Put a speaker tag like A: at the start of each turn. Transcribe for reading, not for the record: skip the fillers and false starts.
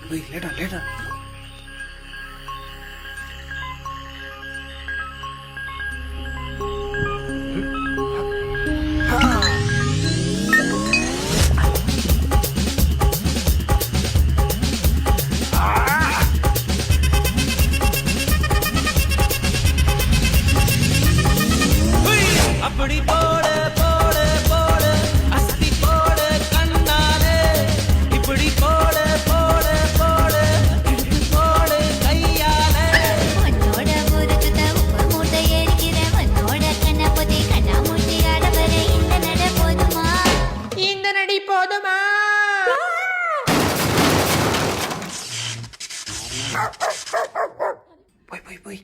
A: லேட்டா லேட்டா.
B: அப்படி போடு போடு போடு அஸ்தி போடு கண்ணாலே இப்படி போடு போடு போடு இழுத்து போடு கையாலே
C: உன்னோட ஊருக்கு உப்பு மூட்டை ஏறிக்கிற உன்னோட கண்ணப்பொத்தி கண்ணாமூச்சி ஆடவர இந்த நட போதுமா
D: இந்த நடி போதுமா?
A: போய் போய் போய்